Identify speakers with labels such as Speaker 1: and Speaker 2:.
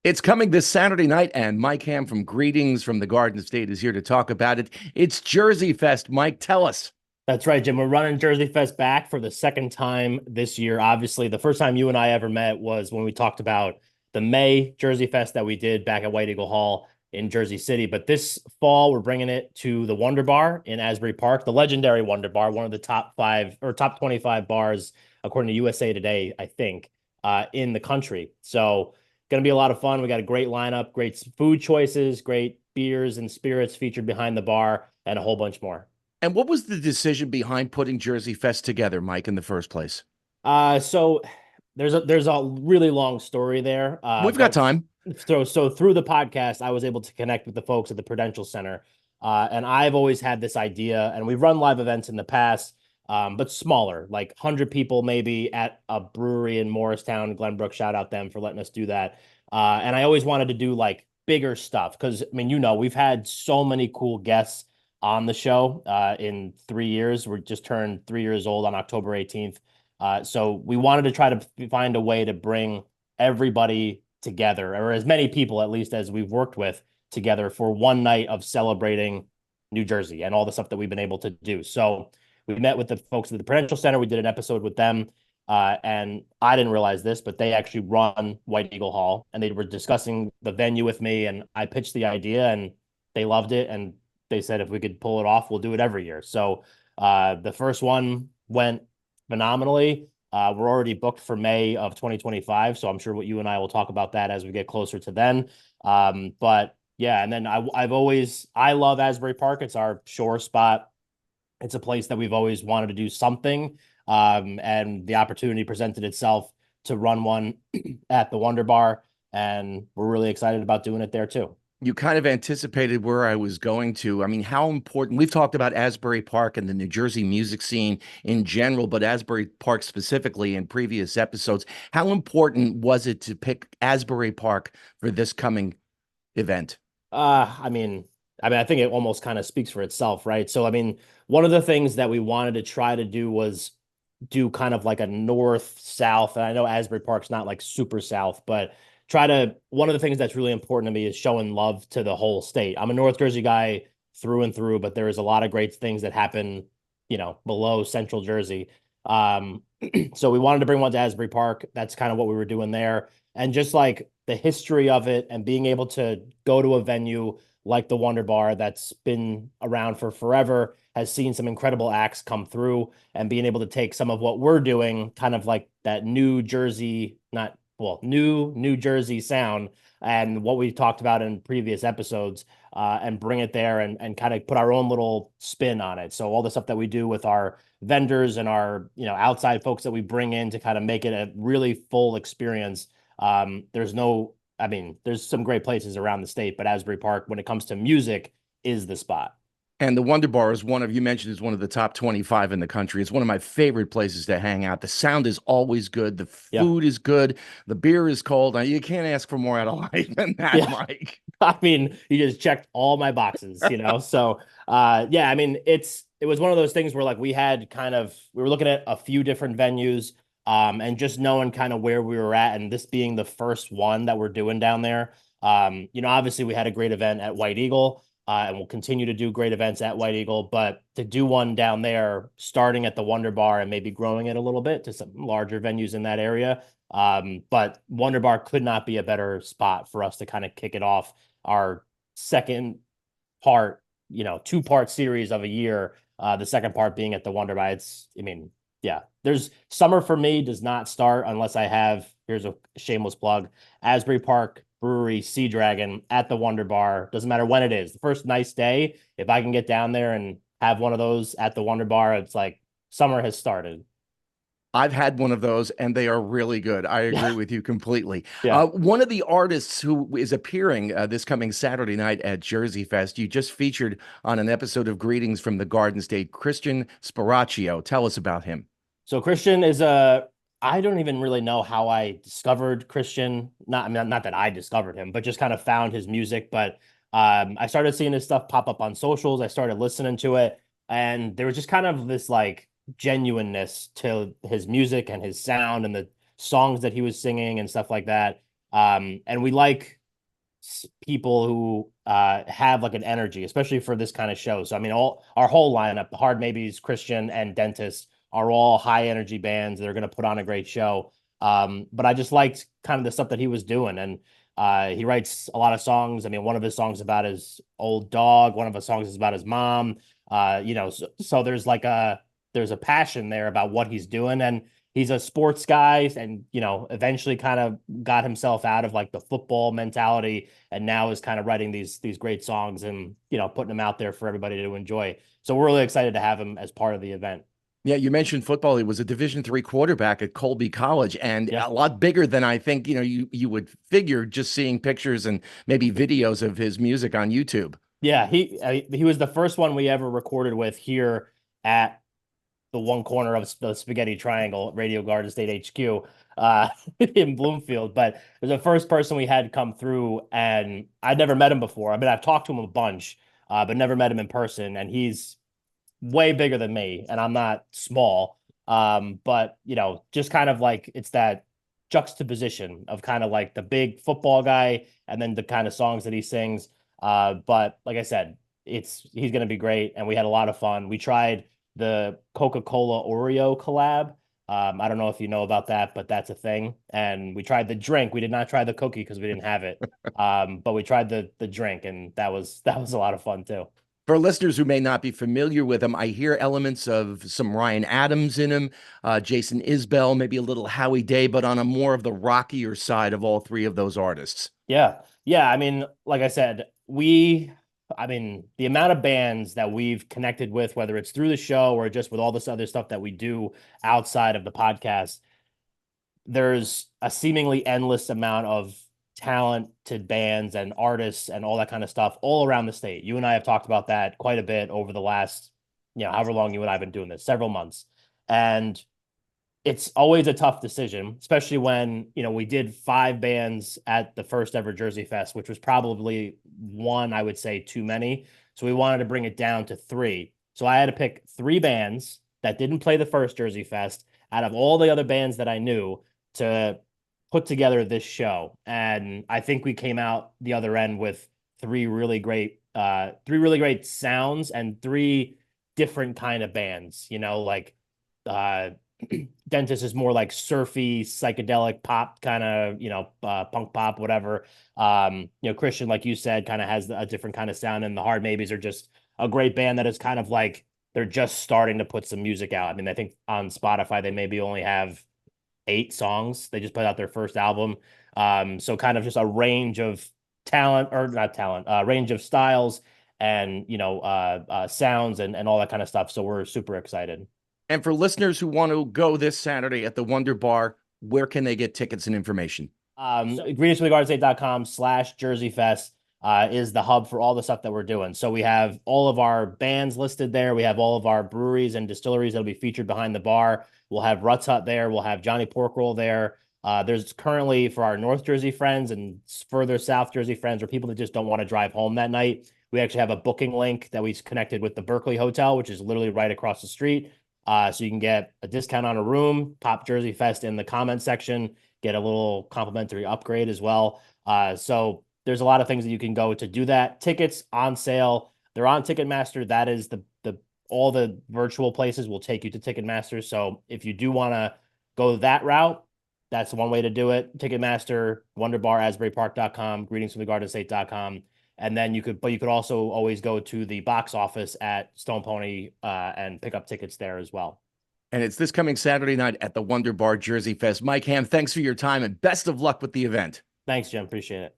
Speaker 1: It's coming this Saturday night, and Mike Ham from Greetings from the Garden State is here to talk about it. It's Jersey Fest. Mike, tell us.
Speaker 2: That's right, Jim. We're running Jersey Fest back for the second time this year. Obviously, the first time you and I ever met was when we talked about the May Jersey Fest that we did back at White Eagle Hall in Jersey City. But this fall, we're bringing it to the Wonder Bar in Asbury Park, the legendary Wonder Bar, one of the top five or top 25 bars, according to USA Today, I think, in the country. So, going to be a lot of fun. We got a great lineup, great food choices, great beers and spirits featured behind the bar, and a whole bunch more.
Speaker 1: And what was the decision behind putting Jersey Fest together, Mike, in the first place?
Speaker 2: So there's a really long story there.
Speaker 1: We've got
Speaker 2: But
Speaker 1: time.
Speaker 2: so through the podcast, I was able to connect with the folks at the Prudential Center. And I've always had this idea, and we've run live events in the past, but smaller, like 100 people maybe at a brewery in Morristown, Glenbrook. Shout out them for letting us do that. And I always wanted to do like bigger stuff because I mean, we've had so many cool guests on the show in 3 years. We're just turned 3 years old on October 18th. So we wanted to try to find a way to bring everybody together, or as many people at least as we've worked with together for one night of celebrating New Jersey and all the stuff that we've been able to do. So we met with the folks at the Prudential Center. We did an episode with them. And I didn't realize this, but they actually run White Eagle Hall and they were discussing the venue with me. And I pitched the idea and they loved it. And they said if we could pull it off, we'll do it every year. So the first one went phenomenally. We're already booked for May of 2025, so I'm sure what you and I will talk about that as we get closer to then. But yeah, and then I love Asbury Park. It's our shore spot. It's a place that we've always wanted to do something, and the opportunity presented itself to run one at the Wonder Bar, and we're really excited about doing it there too.
Speaker 1: You kind of anticipated where I was going to. I mean, how important we've talked about Asbury Park and the New Jersey music scene in general, but Asbury Park specifically in previous episodes. How important was it to pick Asbury Park for this coming event?
Speaker 2: Uh, I mean, I think it almost kind of speaks for itself, right? So, I mean, one of the things that we wanted to try to do was do kind of like a north south. And I know Asbury Park's not like super south, but one of the things that's really important to me is showing love to the whole state. I'm a North Jersey guy through and through, but there is a lot of great things that happen, below Central Jersey. Um, so we wanted to bring one to Asbury Park. That's kind of what we were doing there. And just like the history of it and being able to go to a venue like the Wonder Bar that's been around for forever, has seen some incredible acts come through, and being able to take some of what we're doing, kind of like that New Jersey, not well, New Jersey sound, and what we talked about in previous episodes, and bring it there and kind of put our own little spin on it. So all the stuff that we do with our vendors and our outside folks that we bring in to kind of make it a really full experience. There's no, I mean, there's some great places around the state, but Asbury Park, when it comes to music, is the spot.
Speaker 1: And the Wonder Bar is one of, you mentioned, is one of the top 25 in the country. It's one of my favorite places to hang out. The sound is always good. The
Speaker 2: Yeah.
Speaker 1: food is good. The beer is cold. You can't ask for more out of life than that,
Speaker 2: Yeah.
Speaker 1: Mike.
Speaker 2: I mean, you just checked all my boxes. So yeah, I mean, it was one of those things where like we were looking at a few different venues, and just knowing kind of where we were at, and this being the first one that we're doing down there. Obviously we had a great event at White Eagle, and we'll continue to do great events at White Eagle, but to do one down there, starting at the Wonder Bar and maybe growing it a little bit to some larger venues in that area. But Wonder Bar could not be a better spot for us to kind of kick it off our second part, two-part series of a year. The second part being at the Wonder Bar. I mean, yeah, there's summer for me does not start unless I have, here's a shameless plug, Asbury Park Brewery Sea Dragon at the Wonder Bar. Doesn't matter when it is. The first nice day, if I can get down there and have one of those at the Wonder Bar, it's like summer has started.
Speaker 1: I've had one of those and they are really good. I agree
Speaker 2: Yeah,
Speaker 1: with you completely.
Speaker 2: yeah.
Speaker 1: One of the artists who is appearing this coming Saturday night at Jersey Fest, you just featured on an episode of Greetings from the Garden State, Christian Sparacio. Tell us about him.
Speaker 2: So Christian I don't even really know how I discovered Christian. Not, I mean, not that I discovered him, but just kind of found his music. But I started seeing his stuff pop up on socials. I started listening to it, and there was just kind of this like genuineness to his music and his sound and the songs that he was singing and stuff like that. And we like people who have like an energy, especially for this kind of show. So I mean, all our whole lineup, the Hard Maybes, Christian, and Dentist, are all high energy bands. They're going to put on a great show. But I just liked kind of the stuff that he was doing, and he writes a lot of songs. I mean, one of his songs about his old dog. One of his songs is about his mom. So there's like there's a passion there about what he's doing, and he's a sports guy, and eventually kind of got himself out of like the football mentality, and now is kind of writing these great songs and putting them out there for everybody to enjoy. So we're really excited to have him as part of the event.
Speaker 1: Yeah, you mentioned football. He was a Division III quarterback at Colby College, and
Speaker 2: Yeah.
Speaker 1: a lot bigger than I think you would figure just seeing pictures and maybe videos of his music on YouTube.
Speaker 2: Yeah, he was the first one we ever recorded with here at the one corner of the Spaghetti Triangle, Radio Garden State HQ, in Bloomfield. But it was the first person we had come through, and I'd never met him before. I mean, I've talked to him a bunch, but never met him in person. And he's way bigger than me, and I'm not small. But just kind of like it's that juxtaposition of kind of like the big football guy and then the kind of songs that he sings. But like I said, he's gonna be great, and we had a lot of fun. We tried the Coca-Cola Oreo collab. I don't know if you know about that, but that's a thing. And we tried the drink. We did not try the cookie because we didn't have it. But we tried the drink, and that was a lot of fun too.
Speaker 1: For listeners who may not be familiar with him, I hear elements of some Ryan Adams in him, Jason Isbell, maybe a little Howie Day, but on a more of the rockier side of all three of those artists.
Speaker 2: Yeah. Yeah. I mean, like I said, I mean, the amount of bands that we've connected with, whether it's through the show or just with all this other stuff that we do outside of the podcast, there's a seemingly endless amount of talented bands and artists and all that kind of stuff all around the state. You and I have talked about that quite a bit over the last, however long you and I have been doing this, several months. And it's always a tough decision, especially when, we did 5 bands at the first ever Jersey Fest, which was probably one, I would say, too many. So we wanted to bring it down to 3. So I had to pick 3 bands that didn't play the first Jersey Fest out of all the other bands that I knew to put together this show. And I think we came out the other end with 3 really great sounds and 3 different kind of bands, like uh Dentist is more like surfy, psychedelic pop kind of, punk pop, whatever. Christian, like you said, kind of has a different kind of sound, and the Hard Maybes are just a great band that is kind of like they're just starting to put some music out. I mean, I think on Spotify they maybe only have 8 songs. They just put out their first album. So kind of just a range of talent, or not talent, range of styles and sounds and all that kind of stuff. So we're super excited.
Speaker 1: And for listeners who want to go this Saturday at the Wonder Bar, where can they get tickets and information?
Speaker 2: greetingsfromthegarden/Jersey Fest is the hub for all the stuff that we're doing. So we have all of our bands listed there. We have all of our breweries and distilleries that'll be featured behind the bar. We'll have Ruts Hut there. We'll have Johnny Porkroll there. There's currently, for our North Jersey friends and further South Jersey friends, or people that just don't want to drive home that night, we actually have a booking link that we connected with the Berkeley Hotel, which is literally right across the street. So you can get a discount on a room, pop Jersey Fest in the comment section, get a little complimentary upgrade as well. So there's a lot of things that you can go to do that. Tickets on sale. They're on Ticketmaster. That is the all the virtual places will take you to Ticketmaster. So if you do want to go that route, that's one way to do it. Ticketmaster, Wonderbar, AsburyPark.com, greetingsfromthegarden.state.com. And then you could also always go to the box office at Stone Pony and pick up tickets there as well.
Speaker 1: And it's this coming Saturday night at the Wonder Bar Jersey Fest. Mike Ham, thanks for your time and best of luck with the event.
Speaker 2: Thanks, Jim. Appreciate it.